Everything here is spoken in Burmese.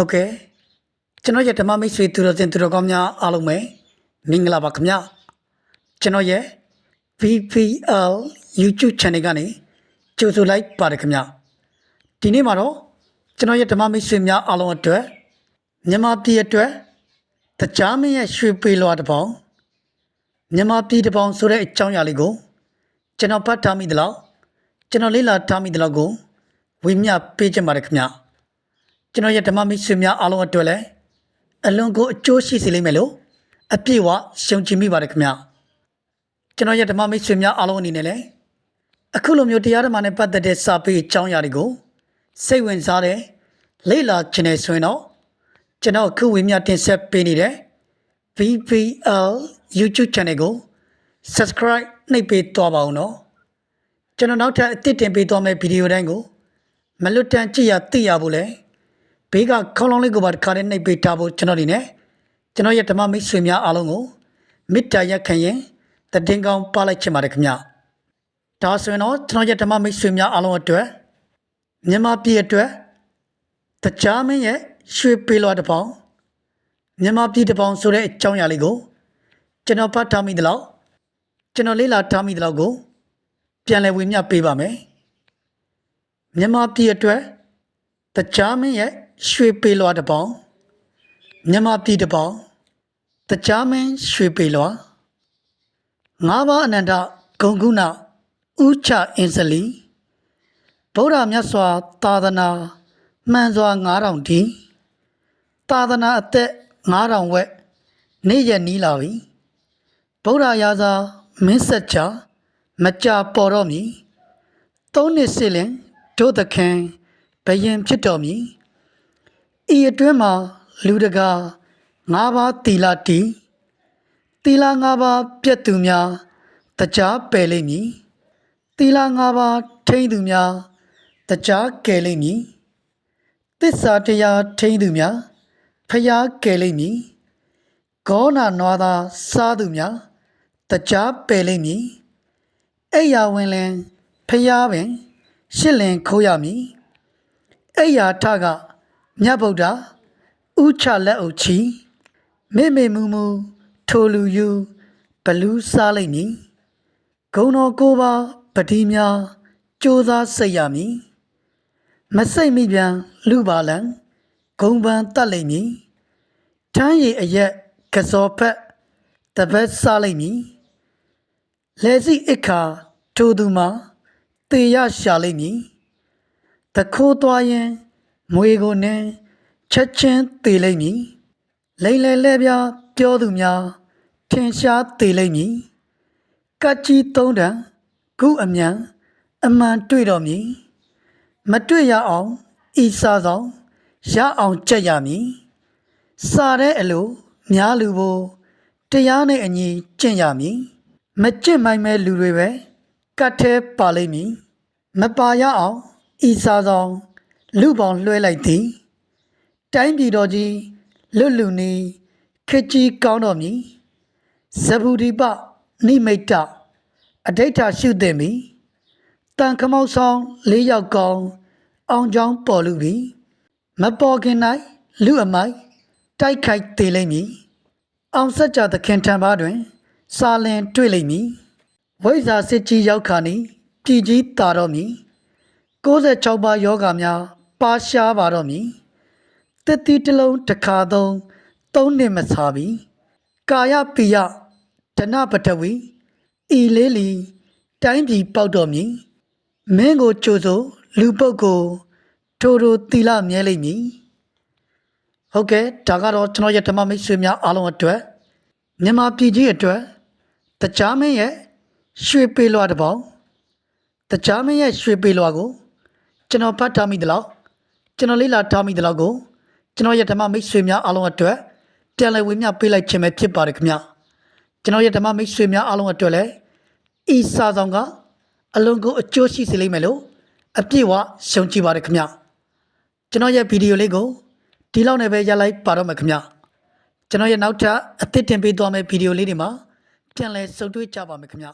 ဟုတ်ကဲ့ကျွန်တော်ရဲ့ဓမ္မမိတ်ဆွေသူတော်စင်သူတော်ကောင်းများအားလုံးပဲမင်္ဂလာပါခင်ဗျကျွန်တော်ရဲ့ VPL YouTube channel ကနေကြိုဆိုလိုက်ပါတယ်ခင်ဗျဒီနေ့မှာတော့ကျွန်တော်ရဲ့ဓမ္မမိတ်ဆွေများအားလုံးအတွက်မြန်မာပြည်အတွက်တကြားမင်းရဲ့ရွှေပေလွာတစ်ပေါင်းမြန်မာပြည်တစ်ပေါင်းဆိုတဲ့အကြောင်းအရာလေးကိုကျွန်တော်ဖတ်ထားမိသလောက်ကျွန်တော်လေ့လာထားမိသလောက်ကိုဝေမျှပေးချင်ပါတယ်ခင်ဗျကျွန်တော်ရဲ့ဓမ္မမိတ်ဆွေများအားလုံးအတွက်လည်းအလွန်ကိုအကျိုးရှိစေလိမ့်မယ်လို့အပြည့်အဝယုံကြည်မိပါတယ်ခင်ဗျကျွန်တော်ရဲ့ဓမ္မမိတ်ဆွေများအားလုံးအနေနဲ့လည်းအခုလိုမျိုးတရားဓမ္မနဲ့ပတ်သက်တဲ့စာပေအကြောင်းအရာတွေကိုစိတ်ဝင်စားတဲ့လေ့လာခြင်းနဲ့ဆိုရင်တော့ကျွန်တော်အခုဝေမျှတင်ဆက်ပေးနေတဲ့ VPL YouTube channel ကို subscribe နှိပ်ပေးသွားပါဦးနော်ကျွန်တော်နောက်ထပ်အသစ်တင်ပေးသွားမယ့်ဗီဒီယိုတိုင်းကိုမလွတ်တမ်းကြည့်ရသိရဖို့လဲဘေးကခေါင်းလောင်းလေးကိုပါတစ်ခါတည်းနှိပ်ပေးထားဖို့ကျွန်တော်ဒီနဲ့ကျွန်တော်ရဲ့ဓမ္မမိတ်ဆွေများအားလုံးကိုမေတ္တာရက်ခံရင်တည်ကောင်းပါလိုက်ချင်ပါတယ်ခင်ဗျဒါဆိုရင်တော့ကျွန်တော်ရဲ့ဓမ္မမိတ်ဆွေများအားလုံးအတွက်မြန်မာပြည်အတွက်တကြားမင်းရဲ့ရွှေပေလွာတစ်ပေါင်းမြန်မာပြည်တစ်ပေါင်းဆိုတဲ့အကြောင်းအရာလေးကိုကျွန်တော်ဖတ်ထားမိသလောက်ကျွန်တော်လေ့လာထားမိသလောက်ကိုပြန်လည်ဝေမျှပေးပါမယ်မြန်မာပြည်အတွက်တကြားမင်းရဲ့ရွှေပေလွာတစ်ပေါင်းမြန်မာပြည်တစ်ပေါင်းတကြားမင်းရွှေပေလွာငါးပါးအနန္တဂုဏ်ကုဏဥချအင်းစလီဗုဒ္ဓမြတ်စွာသာသနာမှန်စွာ9000တီသာသနာအသက်9000ဝက်နေ့ရက်နီးလာပြီဗုဒ္ဓရာဇာမင်းဆက်ချမကြာပေါ်တော့မည်သုံးနှစ်စစ်လင်တို့သခင်ဘယင်ဖြစ်တော်မည်ဤအတွင်းမှာလူတကာ၅ပါးသီလတီသီလ၅ပါးပြည့်သူများတကြားပယ်လိမ့်မည်သီလ၅ပါးထိမ့်သူများတကြားကယ်လိမ့်မည်သစ္စာတရားထိမ့်သူများဖျားကယ်လိမ့်မည်ဂေါနာနွားသာစားသူများတကြားပယ်လိမ့်မည်အိယာဝင်လင်ဖျားပင်ရှစ်လင်ခိုးရမည်အိယာထကမြတ်ဗုဒ္ဓဥချလက်အုပ်ချီမေမေမူမူထိုလူယူဘလူးစားလိမ့်မည်ဂုံတော်ကိုပါပတိများကြိုးစားစိတ်ရမည်မစိတ်မိပြန်လူပါလံဂုံပန်တတ်လိမ့်မည်ထမ်းရည်အရက်ကစောဖက်တပတ်စားလိမ့်မည်လဲစီအခါထိုသူမှာတေရရှာလိမ့်မည်တခိုးသွားရင်မွေကိုနှင်းချက်ချင်းတေလိမ့်မည်လိမ့်လေလဲပြပြောသူများထင်ရှားတေလိမ့်မည်ကတ်ကြီးသုံးတန်ခုအမြန်အမှန်တွေ့တော်မည်မတွေ့ရအောင်ဤစားဆောင်ရအောင်ကြက်ရမည်စားတဲ့အလိုများလူဖို့တရားနဲ့အညီကျင့်ရမည်မကျင့်မိုင်းမဲ့လူတွေပဲကတ်သေးပါလိမ့်မည်မပါရအောင်ဤစားဆောင်လူပေါင်းလွှဲလိုက်သည်တိုင်းပြည်တော်ကြီးလွတ်လူနီခစ်ကြီးကောင်းတော်မည်ဇဘူဒီပနိမိတ်တအဋိဋ္ဌရှုသင့်ပြီတန်ခမောက်ဆောင်၄ယောက်ကောင်းအောင်ချောင်းပေါ်လူပြီမပေါ်ခင်၌လူအမိုက်တိုက်ခိုက်သေးလိမ့်မည်အောင်ဆက်ကြသခင်ထံပါတွင်စာလင်တွေ့လိမ့်မည်ဝိဇ္ဇာစစ်ကြီးရောက်ခါနီပြည်ကြီးတာတော့မည်96ပါးယောဂများပါရှားပါတော့မည်တစ်တီတစ်လုံးတစ်ခါသုံး3နှစ်မစားပြီကာယပိယဒနပထဝီဤလေးလီတိုင်းပြည်ပေါက်တော်မည်မင်းကိုကြိုဆိုလူပုဂ္ဂိုလ်ထိုသီလမြဲလိမ့်မည်ဟုတ်ကဲ့ဒါကတော့ကျွန်တော်ရဲ့ဓမ္မမိတ်ဆွေများအားလုံးအတွက်မြန်မာပြည်ကြီးအတွက်တကြားမင်းရဲ့ရွှေပေလွာတစ်ပေါင်းတကြားမင်းရဲ့ရွှေပေလွာကိုကျွန်တော်ဖတ်ထားမိသလောက်ကျွန်တော်လေ့လာထားမိသလောက်ကိုကျွန်တော်ရဲ့ဓမ္မမိတ်ဆွေများအားလုံးအတွက်ပြန်လည်ဝေမျှပေးလိုက်ခြင်းပဲဖြစ်ပါတယ်ခင်ဗျကျွန်တော်ရဲ့ဓမ္မမိတ်ဆွေများအားလုံးအတွက်လည်းဤစာဆောင်ကအလွန်ကိုအကျိုးရှိစေလိမ့်မယ်လို့အပြည့်အဝယုံကြည်ပါတယ်ခင်ဗျကျွန်တော်ရဲ့ဗီဒီယိုလေးကိုဒီလောက်နဲ့ပဲရလိုက်ပါတော့မယ်ခင်ဗျကျွန်တော်ရဲ့နောက်ထပ်အသစ်တင်ပေးသွားမယ့်ဗီဒီယိုလေးတွေမှာပြန်လည်ဆုံတွေ့ကြပါမယ်ခင်ဗျ